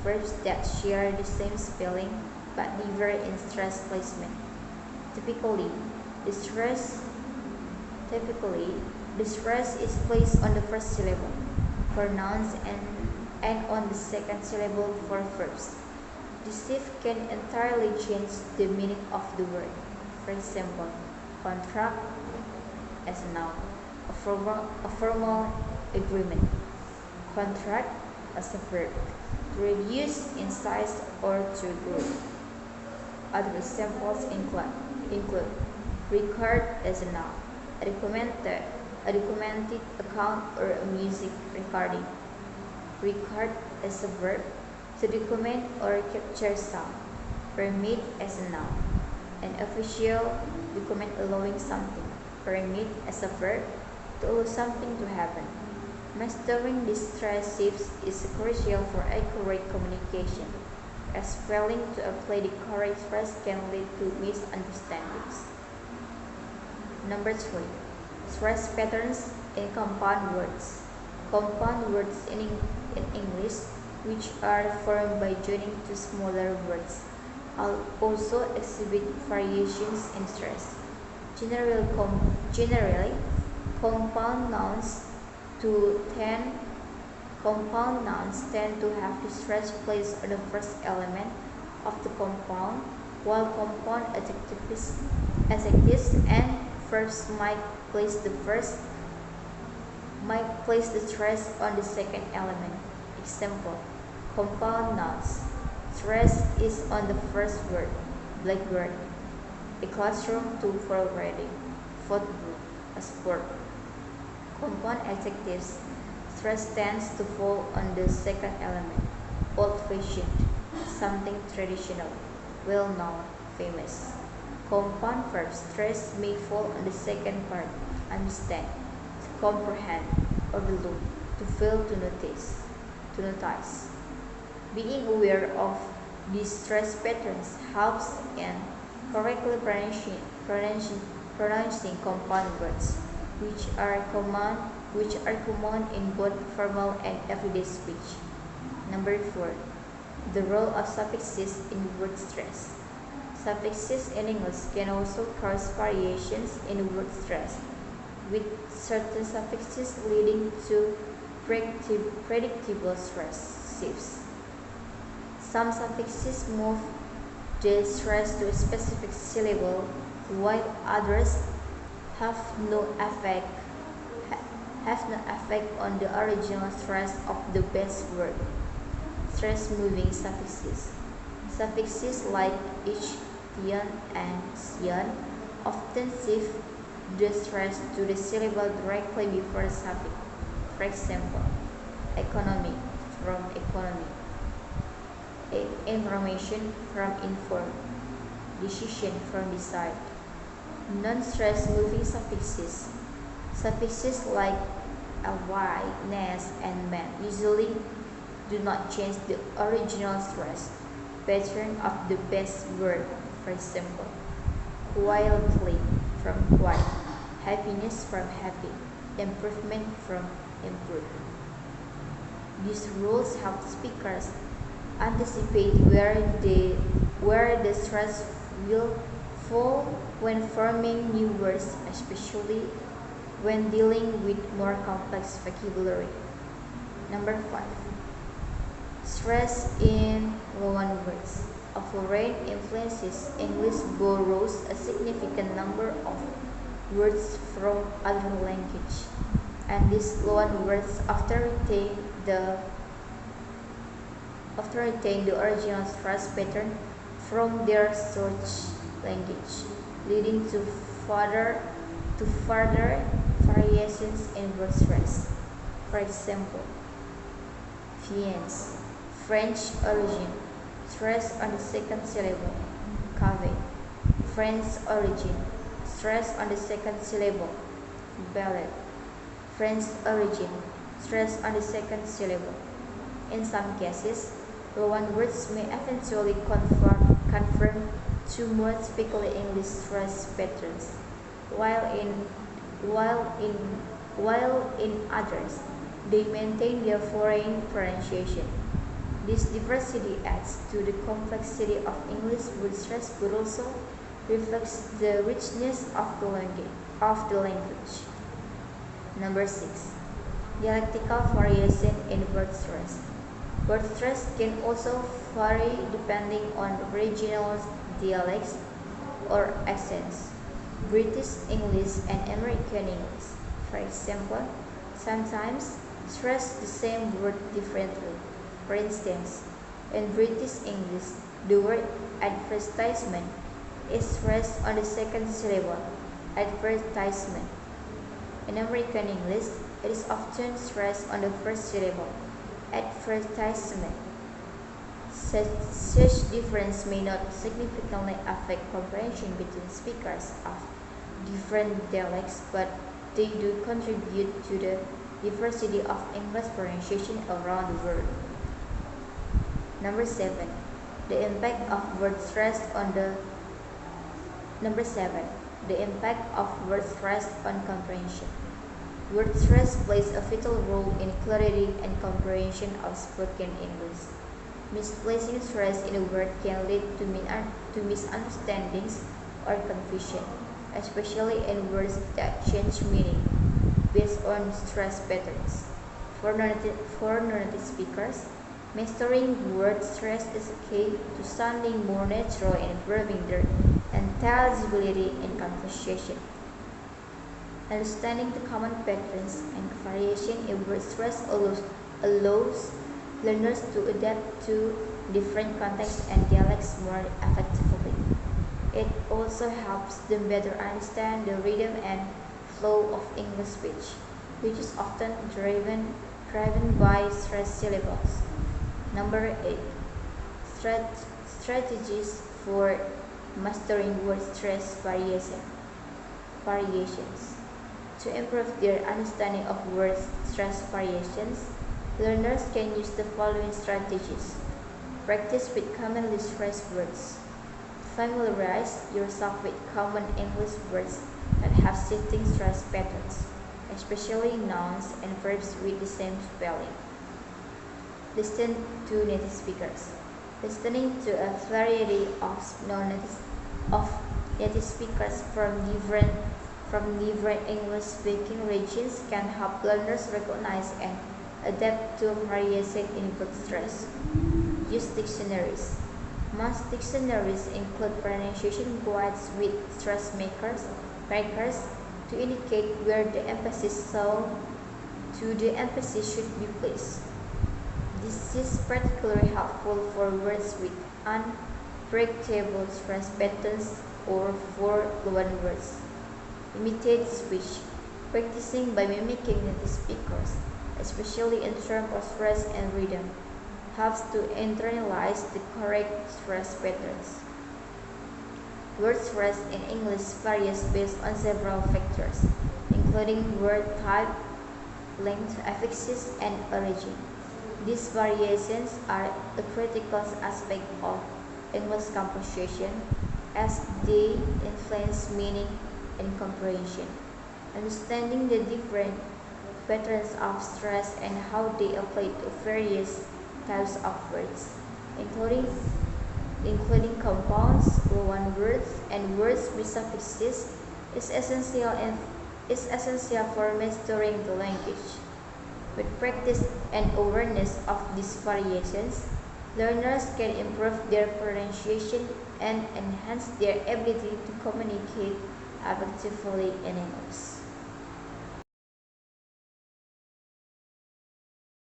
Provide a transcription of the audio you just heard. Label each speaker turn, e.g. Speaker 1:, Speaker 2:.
Speaker 1: verbs that share the same spelling but differ in stress placement. Typically, the stress Typically, the stress is placed on the first syllable for nouns and on the second syllable for verbs. This shift can entirely change the meaning of the word. For example, contract as a noun, a formal agreement. Contract as a verb, to reduce in size or to grow. Other examples include record as a noun, a documented account or a music recording. Record as a verb, to document or capture sound. Permit as a noun, an official document allowing something. Permit as a verb, to allow something to happen. Mastering these stress shifts is crucial for accurate communication, as failing to apply the correct stress can lead to misunderstandings. Number 3. Stress patterns in compound words. Compound words in English, which are formed by joining two smaller words, also exhibit variations in stress. Generally, compound nouns tend to have the stress placed on the first element of the compound, while compound adjectives and verbs might place the stress on the second element. Example: compound nouns. Stress is on the first word, blackbird, a classroom, tool for writing, football, a sport. Compound adjectives. Stress tends to fall on the second element, old-fashioned, something traditional, well-known, famous. Compound verbs. Stress may fall on the second part, understand, to comprehend, overlook, to fail to notice. Being aware of these stress patterns helps in correctly pronouncing compound words, which are common in both formal and everyday speech. Number 4. The role of suffixes in word stress. Suffixes in English can also cause variations in word stress, with certain suffixes leading to predictable stress shifts. Some suffixes move the stress to a specific syllable, while others have no effect on the original stress of the base word. Stress-moving suffixes. Suffixes like ich, tion, and sion often shift the stress to the syllable directly before the suffix. For example, economy from economy, information from inform, decision from decide. Non-stress moving suffixes. Suffixes like ly, nes, and man usually do not change the original stress pattern of the base word. For example, quietly from quiet, happiness from happy, improvement from improve. These rules help speakers anticipate where the stress will fall when forming new words, especially when dealing with more complex vocabulary. Number 5. Stress in loan words. A foreign influences English borrows a significant number of words from other language, and these loan words often retain the original stress pattern from their source language, leading to further variations in word stress. For example, fiance, French origin, stress on the second syllable. Cave, French origin, stress on the second syllable. Ballet, French origin, stress on the second syllable. In some cases, loan words may eventually conform to more typically English stress patterns, while in others, they maintain their foreign pronunciation. This diversity adds to the complexity of English word stress but also reflects the richness of the language. Number 6. Dialectical variation in word stress. Word stress can also vary depending on regional dialects or accents. British English and American English, for example, sometimes stress the same word differently. For instance, in British English, the word advertisement is stressed on the second syllable, advertisement. In American English, it is often stressed on the first syllable, advertisement. Such difference may not significantly affect comprehension between speakers of different dialects, but they do contribute to the diversity of English pronunciation around the world. Number 7. The impact of word stress on word stress on comprehension. Word stress plays a vital role in clarity and comprehension of spoken English. Misplacing stress in a word can lead to misunderstandings or confusion, especially in words that change meaning based on stress patterns. For non-native speakers, mastering word stress is key to sounding more natural and improving their intelligibility in conversation. Understanding the common patterns and variation in word stress allows learners to adapt to different contexts and dialects more effectively. It also helps them better understand the rhythm and flow of English speech, which is often driven by stressed syllables. Number 8. Strategies for mastering word stress variations. To improve their understanding of word stress variations, learners can use the following strategies. Practice with commonly stressed words. Familiarize yourself with common English words that have shifting stress patterns, especially nouns and verbs with the same spelling. Listen to native speakers. Listening to a variety of native speakers from different English-speaking regions can help learners recognize and adapt to variation in word stress. Use dictionaries. Most dictionaries include pronunciation guides with stress markers to indicate where the emphasis should be placed. This is particularly helpful for words with unpredictable stress patterns or for loanwords. Imitate speech. Practicing by mimicking native speakers, especially in terms of stress and rhythm, helps to internalize the correct stress patterns. Word stress in English varies based on several factors, including word type, length, affixes, and origin. These variations are a critical aspect of English composition as they influence meaning and comprehension. Understanding the different patterns of stress and how they apply to various types of words, including compounds, loan words, and words with suffixes, is essential for mastering the language. With practice and awareness of these variations, learners can improve their pronunciation and enhance their ability to communicate effectively in English.